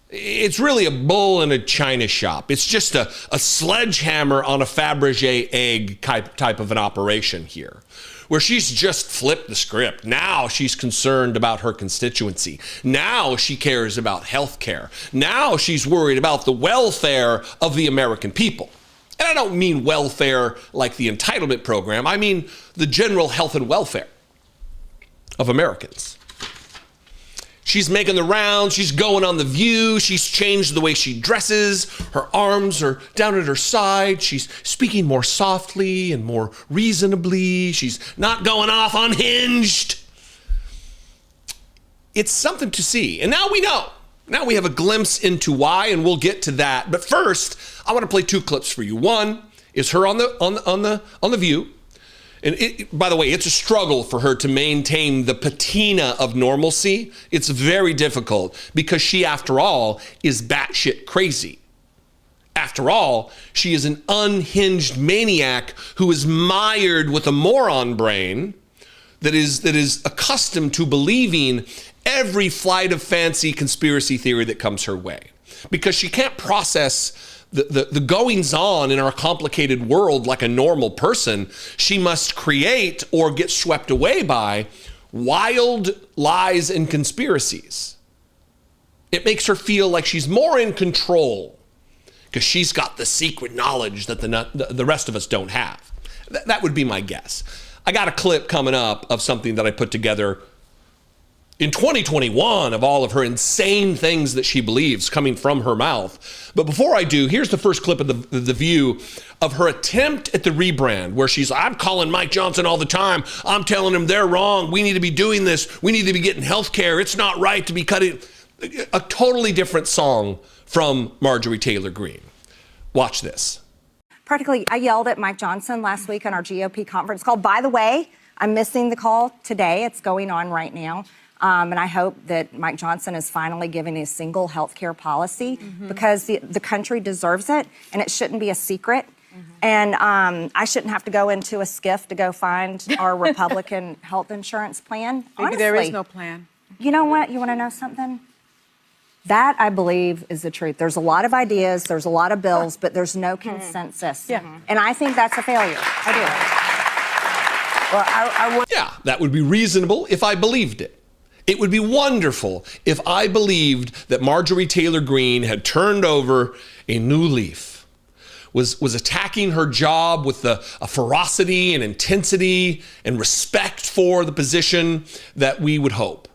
It's really a bull in a china shop. It's just a sledgehammer on a Fabergé egg type of an operation here, where she's just flipped the script. Now she's concerned about her constituency. Now she cares about health care. Now she's worried about the welfare of the American people. And I don't mean welfare like the entitlement program. I mean the general health and welfare of Americans. She's making the rounds. She's going on The View. She's changed the way she dresses. Her arms are down at her side. She's speaking more softly and more reasonably. She's not going off unhinged. It's something to see. And now we know. Now we have a glimpse into why, and we'll get to that. But first, I want to play two clips for you. One is her on the View. And by the way, it's a struggle for her to maintain the patina of normalcy. It's very difficult because she, after all, is batshit crazy. After all, she is an unhinged maniac who is mired with a moron brain that is accustomed to believing every flight of fancy conspiracy theory that comes her way. Because she can't process the goings on in our complicated world like a normal person. She must create or get swept away by wild lies and conspiracies. It makes her feel like she's more in control because she's got the secret knowledge that the rest of us don't have. That would be my guess. I got a clip coming up of something that I put together in 2021 of all of her insane things that she believes coming from her mouth. But before I do, here's the first clip of the View of her attempt at the rebrand, where she's, I'm calling Mike Johnson all the time. I'm telling him they're wrong. We need to be doing this. We need to be getting health care. It's not right to be cutting. A totally different song from Marjorie Taylor Greene. Watch this. Practically, I yelled at Mike Johnson last week on our GOP conference call. By the way, I'm missing the call today. It's going on right now. And I hope that Mike Johnson is finally giving a single health care policy because the country deserves it, and it shouldn't be a secret. And I shouldn't have to go into a skiff to go find our Republican health insurance plan. Maybe Honestly, there is no plan. You know what? You want to know something? That, I believe, is the truth. There's a lot of ideas, there's a lot of bills, but there's no consensus. And I think that's a failure. I do. Well, yeah, that would be reasonable if I believed it. It would be wonderful if I believed that Marjorie Taylor Greene had turned over a new leaf, was attacking her job with a ferocity and intensity and respect for the position that we would hope.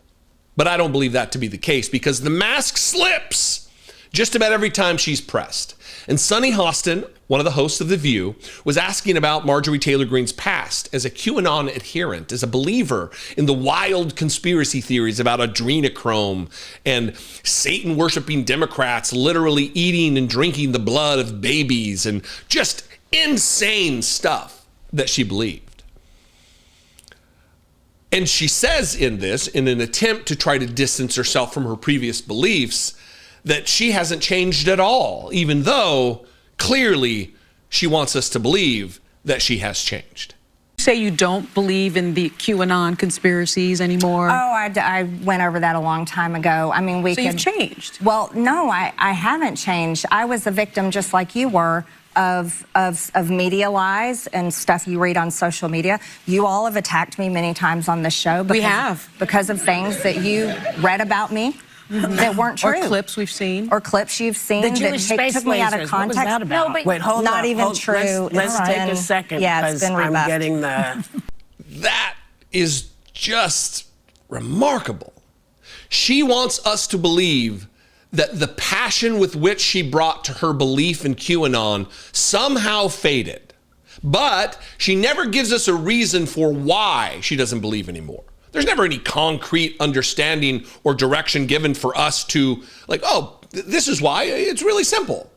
But I don't believe that to be the case because the mask slips just about every time she's pressed. And Sunny Hostin, one of the hosts of The View, was asking about Marjorie Taylor Greene's past as a QAnon adherent, as a believer in the wild conspiracy theories about adrenochrome and Satan-worshiping Democrats literally eating and drinking the blood of babies and just insane stuff that she believed. And she says in this, in an attempt to try to distance herself from her previous beliefs, that she hasn't changed at all, even though clearly she wants us to believe that she has changed. Say you don't believe in the QAnon conspiracies anymore? Oh, I went over that a long time ago. I mean, So you've changed? Well, no, I haven't changed. I was a victim just like you were of media lies and stuff you read on social media. You all have attacked me many times on this show. Because of things that you read about me. That weren't true. Or clips we've seen. Or clips you've seen The Jewish that space took me out of lasers. context. What was that about? No, but Wait, hold not up. even true. Let's take a second because been I'm rebuffed. getting the... That is just remarkable. She wants us to believe that the passion with which she brought to her belief in QAnon somehow faded. But she never gives us a reason for why she doesn't believe anymore. There's never any concrete understanding or direction given for us to, like, oh, this is why. It's really simple.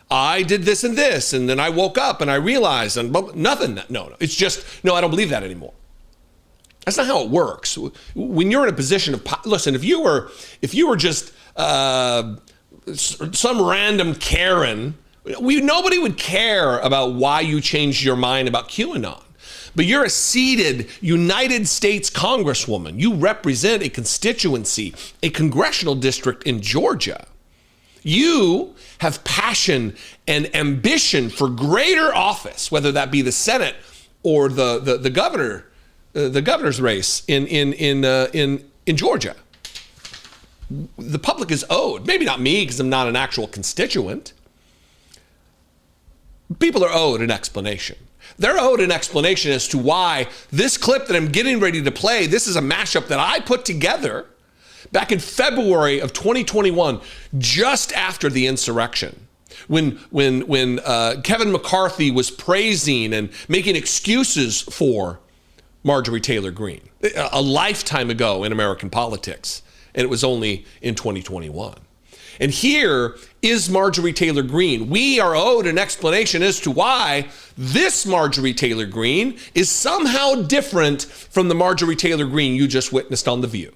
I did this, and then I woke up and I realized, and nothing. No. It's just, no, I don't believe that anymore. That's not how it works. When you're in a position of, listen, if you were just some random Karen, nobody would care about why you changed your mind about QAnon. But you're a seated United States Congresswoman. You represent a constituency, a congressional district in Georgia. You have passion and ambition for greater office, whether that be the Senate or the governor's race in Georgia. The public is owed, maybe not me because I'm not an actual constituent. People are owed an explanation. They're owed an explanation as to why this clip that I'm getting ready to play, this is a mashup that I put together back in February of 2021, just after the insurrection, when Kevin McCarthy was praising and making excuses for Marjorie Taylor Greene, a lifetime ago in American politics, and it was only in 2021. And here is Marjorie Taylor Greene. We are owed an explanation as to why this Marjorie Taylor Greene is somehow different from the Marjorie Taylor Greene you just witnessed on The View.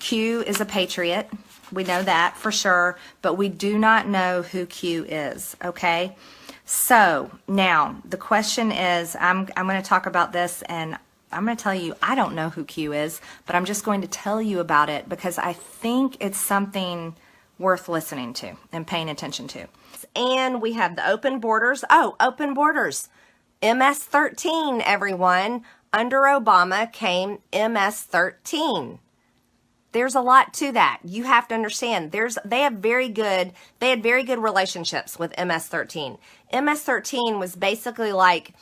Q is a patriot. We know that for sure, but we do not know who Q is, okay? So now the question is, I'm going to talk about this, and I'm going to tell you I don't know who Q is, but I'm just going to tell you about it because I think it's something worth listening to and paying attention to. And we have the open borders. Oh, open borders. MS-13, everyone. Under Obama came MS-13. There's a lot to that. You have to understand. They had very good relationships with MS-13. MS-13 was basically like,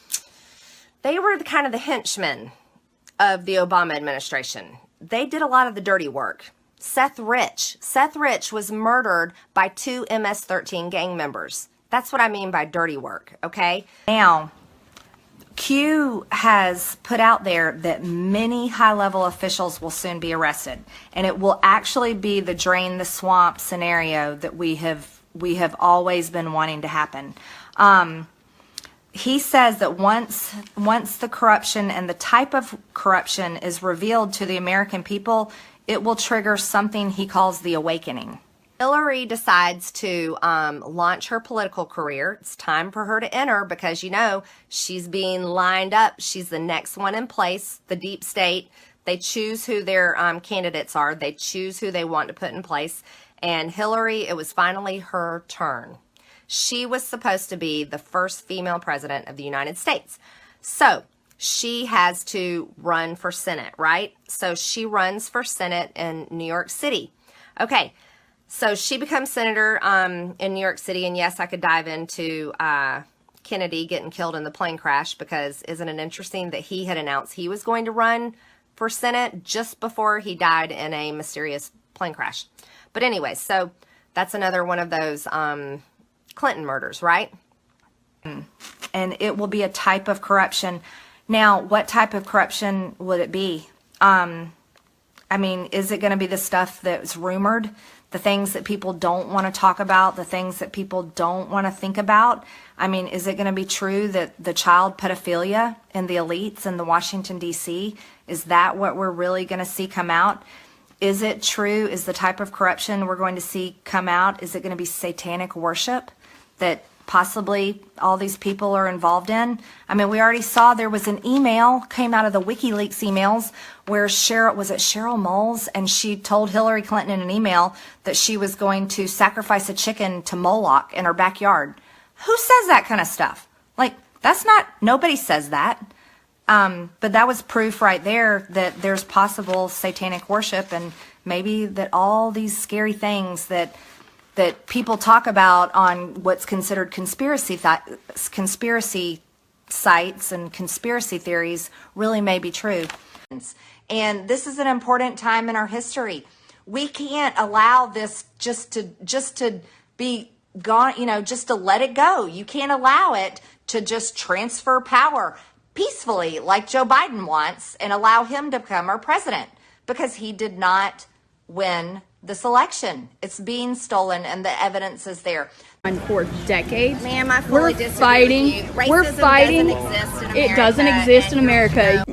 they were kind of the henchmen of the Obama administration. They did a lot of the dirty work. Seth Rich was murdered by 2 MS-13 gang members. That's what I mean by dirty work, okay? Now, Q has put out there that many high-level officials will soon be arrested, and it will actually be the drain the swamp scenario that we have always been wanting to happen. He says that once the corruption and the type of corruption is revealed to the American people, it will trigger something he calls the awakening. Hillary decides to launch her political career. It's time for her to enter because, you know, she's being lined up. She's the next one in place, the deep state. They choose who their candidates are. They choose who they want to put in place. And Hillary, it was finally her turn. She was supposed to be the first female president of the United States. So she has to run for Senate, right? So she runs for Senate in New York City. Okay. So she becomes senator in New York City, and yes, I could dive into Kennedy getting killed in the plane crash because isn't it interesting that he had announced he was going to run for Senate just before he died in a mysterious plane crash. But anyway, so that's another one of those Clinton murders, right? And it will be a type of corruption. Now, what type of corruption would it be? I mean, is it going to be the stuff that's rumored? The things that people don't want to talk about, the things that people don't want to think about? I mean, is it going to be true that the child pedophilia in the elites in the Washington, D.C., is that what we're really going to see come out? Is it true? Is the type of corruption we're going to see come out, is it going to be satanic worship that possibly all these people are involved in? I mean, we already saw there was an email came out of the WikiLeaks emails where Cheryl Moles, and she told Hillary Clinton in an email that she was going to sacrifice a chicken to Moloch in her backyard. Who says that kind of stuff? Like, that's not, nobody says that. But that was proof right there that there's possible satanic worship, and maybe that all these scary things that people talk about on what's considered conspiracy sites and conspiracy theories really may be true. And this is an important time in our history. We can't allow this just to be gone, just to let it go. You can't allow it to just transfer power peacefully like Joe Biden wants and allow him to become our president, because he did not win this election. It's being stolen and the evidence is there. For decades, Ma'am, I fully disagree with you. We're fighting. It doesn't exist in America.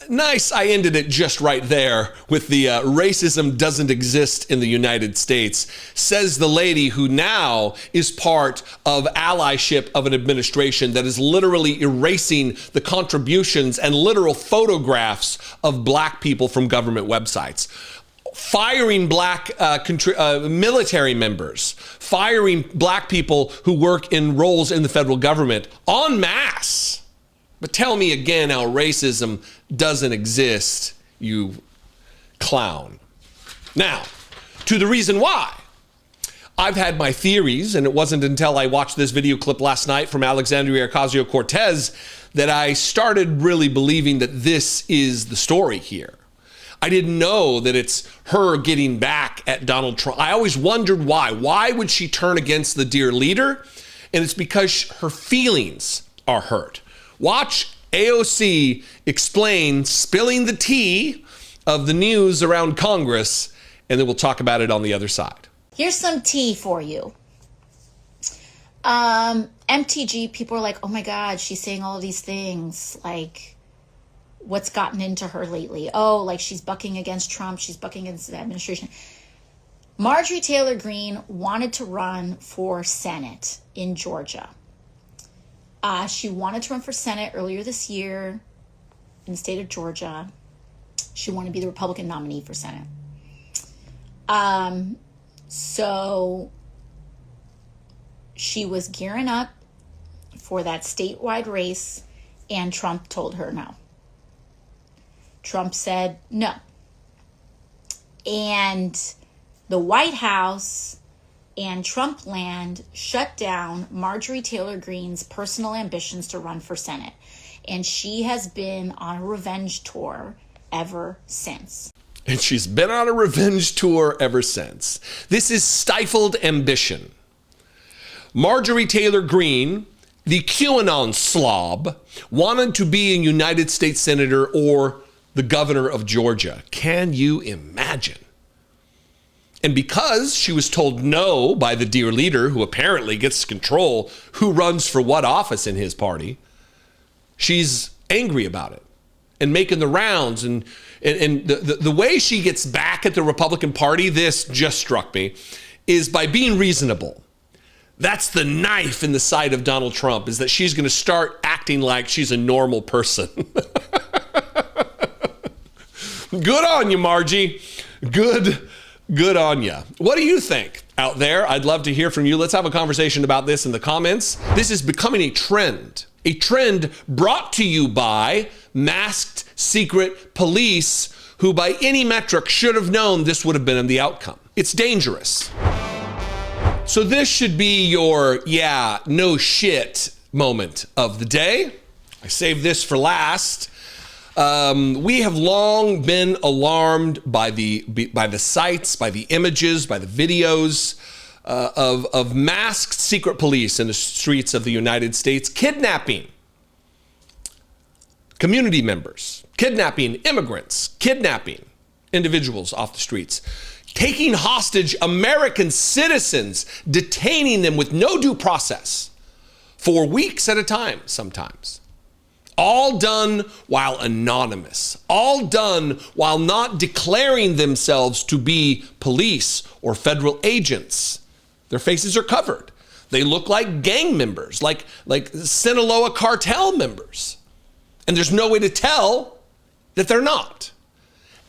Nice. I ended it just right there with the racism doesn't exist in the United States, says the lady who now is part of allyship of an administration that is literally erasing the contributions and literal photographs of black people from government websites. Firing black military members, firing black people who work in roles in the federal government en masse. But tell me again how racism doesn't exist, you clown. Now, to the reason why. I've had my theories, and it wasn't until I watched this video clip last night from Alexandria Ocasio-Cortez that I started really believing that this is the story here. I didn't know that it's her getting back at Donald Trump. I always wondered why. Why would she turn against the dear leader? And it's because her feelings are hurt. Watch AOC explain, spilling the tea of the news around Congress, and then we'll talk about it on the other side. Here's some tea for you. MTG, people are like, oh my God, she's saying all of these things. Like, what's gotten into her lately? Oh, like she's bucking against Trump. She's bucking against the administration. Marjorie Taylor Greene wanted to run for Senate in Georgia. She wanted to run for Senate earlier this year in the state of Georgia. She wanted to be the Republican nominee for Senate. So she was gearing up for that statewide race, and Trump told her no. Trump said no. And the White House and Trump land shut down Marjorie Taylor Greene's personal ambitions to run for Senate. And she has been on a revenge tour ever since. And she's been on a revenge tour ever since. This is stifled ambition. Marjorie Taylor Greene, the QAnon slob, wanted to be a United States Senator or the governor of Georgia. Can you imagine? And because she was told no by the dear leader, who apparently gets to control who runs for what office in his party, she's angry about it and making the rounds. And the way she gets back at the Republican Party, this just struck me, is by being reasonable. That's the knife in the side of Donald Trump, is that she's going to start acting like she's a normal person. Good on you, Margie. Good on you. What do you think out there? I'd love to hear from you. Let's have a conversation about this in the comments. This is becoming a trend brought to you by masked secret police who by any metric should have known this would have been the outcome. It's dangerous. So this should be your, yeah, no shit moment of the day. I saved this for last. We have long been alarmed by the sights, by the images, by the videos of masked secret police in the streets of the United States kidnapping community members, kidnapping immigrants, kidnapping individuals off the streets, taking hostage American citizens, detaining them with no due process for weeks at a time sometimes. All done while anonymous, all done while not declaring themselves to be police or federal agents. Their faces are covered. They look like gang members, like Sinaloa cartel members. And there's no way to tell that they're not.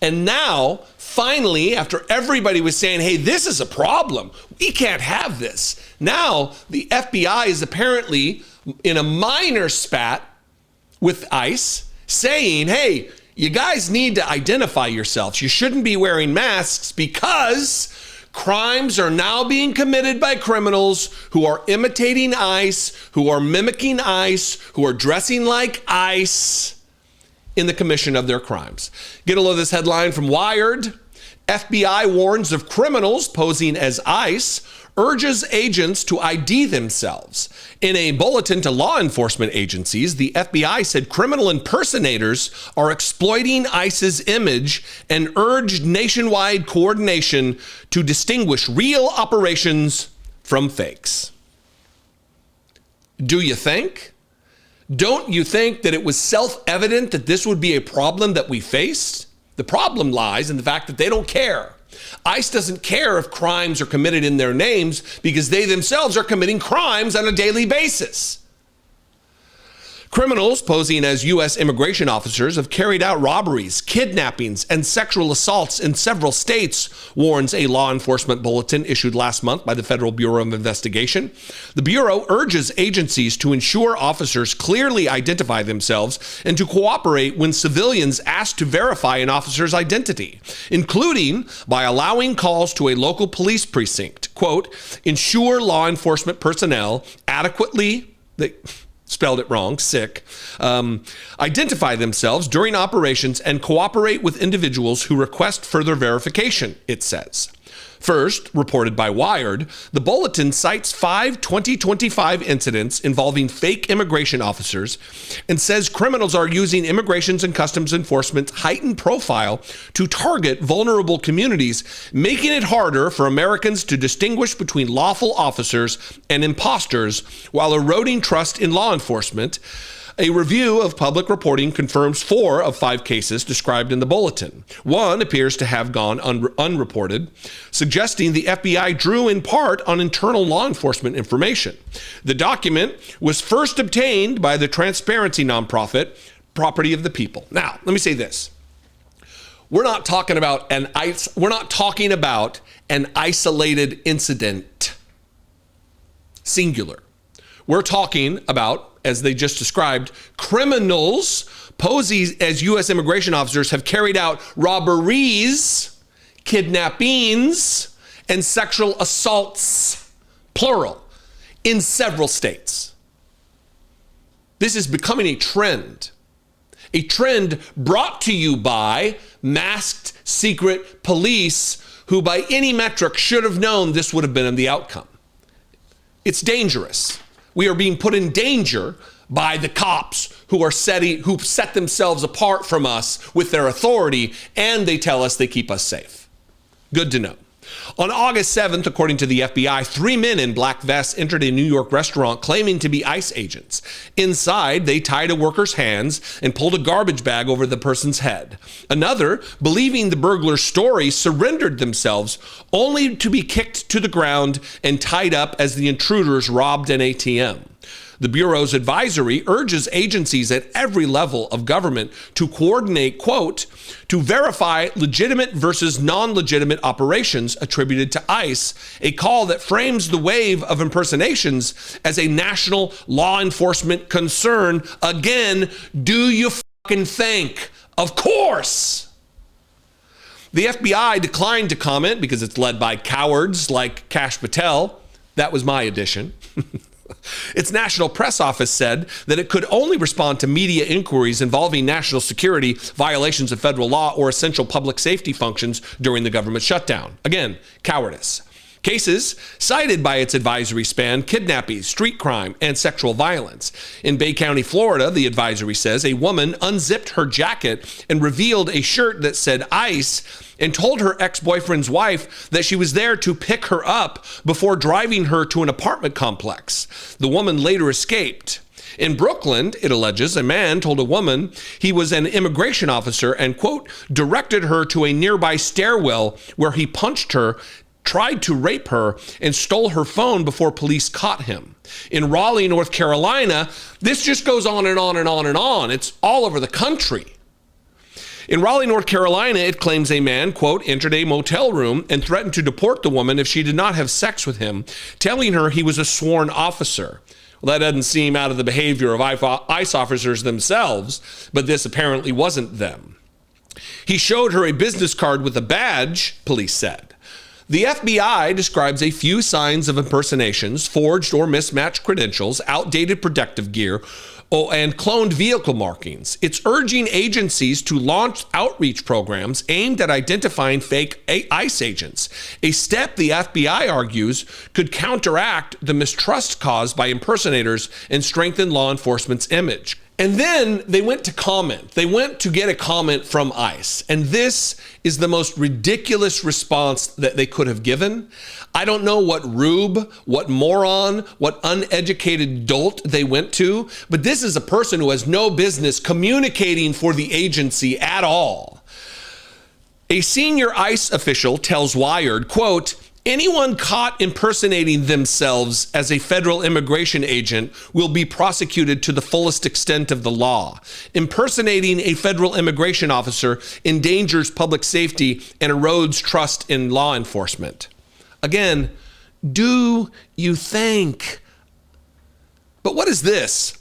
And now, finally, after everybody was saying, hey, this is a problem, we can't have this. Now, the FBI is apparently in a minor spat with ICE saying, hey, you guys need to identify yourselves. You shouldn't be wearing masks because crimes are now being committed by criminals who are imitating ICE, who are mimicking ICE, who are dressing like ICE in the commission of their crimes. Get a load of this headline from Wired. FBI warns of criminals posing as ICE, urges agents to ID themselves. In a bulletin to law enforcement agencies, the FBI said criminal impersonators are exploiting ICE's image and urged nationwide coordination to distinguish real operations from fakes. Do you think? Don't you think that it was self-evident that this would be a problem that we faced? The problem lies in the fact that they don't care. ICE doesn't care if crimes are committed in their names because they themselves are committing crimes on a daily basis. Criminals posing as U.S. immigration officers have carried out robberies, kidnappings, and sexual assaults in several states, warns a law enforcement bulletin issued last month by the Federal Bureau of Investigation. The Bureau urges agencies to ensure officers clearly identify themselves and to cooperate when civilians ask to verify an officer's identity, including by allowing calls to a local police precinct. Quote, ensure law enforcement personnel adequately... spelled it wrong, sick, identify themselves during operations and cooperate with individuals who request further verification, it says. First, reported by Wired, the bulletin cites 5 2025 incidents involving fake immigration officers and says criminals are using Immigration and Customs Enforcement's heightened profile to target vulnerable communities, making it harder for Americans to distinguish between lawful officers and imposters while eroding trust in law enforcement. A review of public reporting confirms 4 of 5 cases described in the bulletin. One appears to have gone unreported, suggesting the FBI drew in part on internal law enforcement information. The document was first obtained by the transparency nonprofit Property of the People. Now, let me say this. We're not talking about an isolated incident. Singular. We're talking about, as they just described, criminals posing as U.S. immigration officers have carried out robberies, kidnappings, and sexual assaults, plural, in several states. This is becoming a trend brought to you by masked secret police who by any metric should have known this would have been the outcome. It's dangerous. We are being put in danger by the cops who set themselves apart from us with their authority, and they tell us they keep us safe. Good to know. On August 7th, according to the FBI, 3 men in black vests entered a New York restaurant claiming to be ICE agents. Inside, they tied a worker's hands and pulled a garbage bag over the person's head. Another, believing the burglar's story, surrendered themselves, only to be kicked to the ground and tied up as the intruders robbed an ATM. The Bureau's advisory urges agencies at every level of government to coordinate, quote, to verify legitimate versus non-legitimate operations attributed to ICE, a call that frames the wave of impersonations as a national law enforcement concern. Again, do you fucking think? Of course! The FBI declined to comment because it's led by cowards like Kash Patel. That was my addition. Its national press office said that it could only respond to media inquiries involving national security, violations of federal law, or essential public safety functions during the government shutdown. Again, cowardice. Cases cited by its advisory span kidnapping, street crime, and sexual violence. In Bay County, Florida, the advisory says a woman unzipped her jacket and revealed a shirt that said ICE and told her ex-boyfriend's wife that she was there to pick her up before driving her to an apartment complex. The woman later escaped. In Brooklyn, it alleges, a man told a woman he was an immigration officer and, quote, directed her to a nearby stairwell where he punched her, tried to rape her, and stole her phone before police caught him. In Raleigh, North Carolina, this just goes on and on and on and on. It's all over the country. In Raleigh, North Carolina, it claims a man, quote, entered a motel room and threatened to deport the woman if she did not have sex with him, telling her he was a sworn officer. Well, that doesn't seem out of the behavior of ICE officers themselves, but this apparently wasn't them. He showed her a business card with a badge, police said. The FBI describes a few signs of impersonations, forged or mismatched credentials, outdated protective gear, and cloned vehicle markings. It's urging agencies to launch outreach programs aimed at identifying fake ICE agents, a step the FBI argues could counteract the mistrust caused by impersonators and strengthen law enforcement's image. And then they went to comment. They went to get a comment from ICE. And this is the most ridiculous response that they could have given. I don't know what rube, what moron, what uneducated dolt they went to, but this is a person who has no business communicating for the agency at all. A senior ICE official tells Wired, quote, anyone caught impersonating themselves as a federal immigration agent will be prosecuted to the fullest extent of the law. Impersonating a federal immigration officer endangers public safety and erodes trust in law enforcement. Again, do you think? But what is this?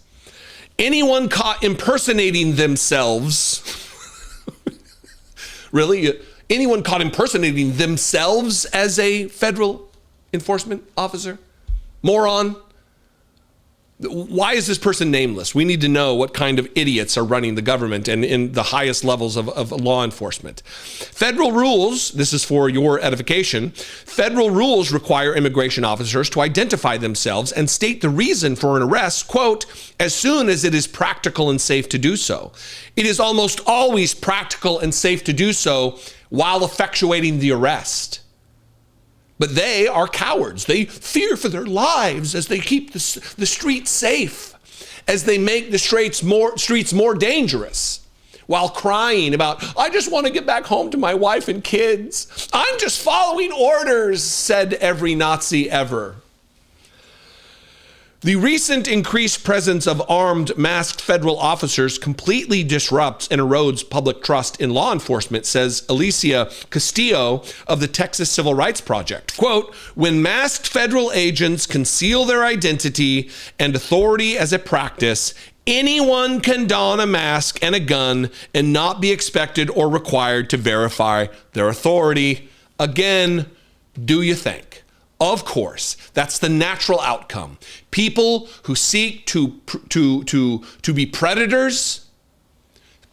Anyone caught impersonating themselves? Really? Anyone caught impersonating themselves as a federal enforcement officer? Moron? Why is this person nameless? We need to know what kind of idiots are running the government and in the highest levels of law enforcement. Federal rules, this is for your edification, federal rules require immigration officers to identify themselves and state the reason for an arrest, quote, as soon as it is practical and safe to do so. It is almost always practical and safe to do so while effectuating the arrest. But they are cowards. They fear for their lives as they keep the streets safe, as they make the streets more dangerous, while crying about, I just want to get back home to my wife and kids. I'm just following orders, said every Nazi ever. The recent increased presence of armed, masked federal officers completely disrupts and erodes public trust in law enforcement, says Alicia Castillo of the Texas Civil Rights Project. Quote, when masked federal agents conceal their identity and authority as a practice, anyone can don a mask and a gun and not be expected or required to verify their authority. Again, do you think? Of course, that's the natural outcome. People who seek to be predators,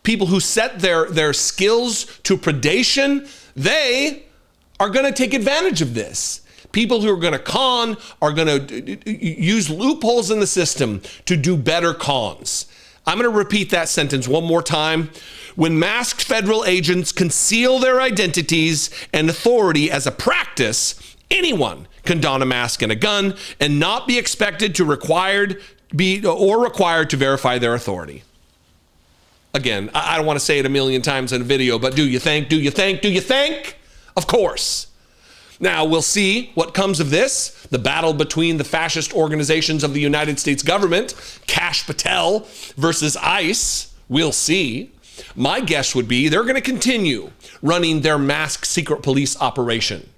people who set their skills to predation, they are going to take advantage of this. People who are going to con are going to use loopholes in the system to do better cons. I'm going to repeat that sentence one more time. When masked federal agents conceal their identities and authority as a practice, anyone can don a mask and a gun and not be expected to required to verify their authority. Again, I don't want to say it a million times in a video, but do you think? Do you think? Do you think? Of course. Now, we'll see what comes of this. The battle between the fascist organizations of the United States government, Kash Patel versus ICE, we'll see. My guess would be they're going to continue running their masked secret police operation.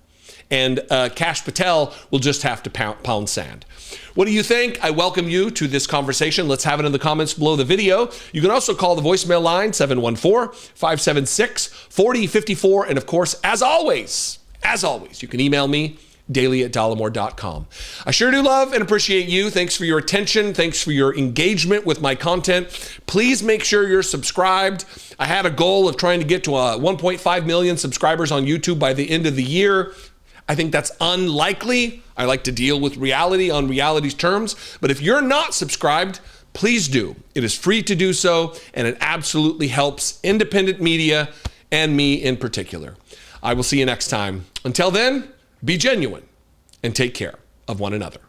And Kash Patel will just have to pound sand. What do you think? I welcome you to this conversation. Let's have it in the comments below the video. You can also call the voicemail line, 714-576-4054. And of course, as always, you can email me, daily@dollemore.com. I sure do love and appreciate you. Thanks for your attention. Thanks for your engagement with my content. Please make sure you're subscribed. I had a goal of trying to get to 1.5 million subscribers on YouTube by the end of the year. I think that's unlikely. I like to deal with reality on reality's terms. But if you're not subscribed, please do. It is free to do so, and it absolutely helps independent media and me in particular. I will see you next time. Until then, be genuine and take care of one another.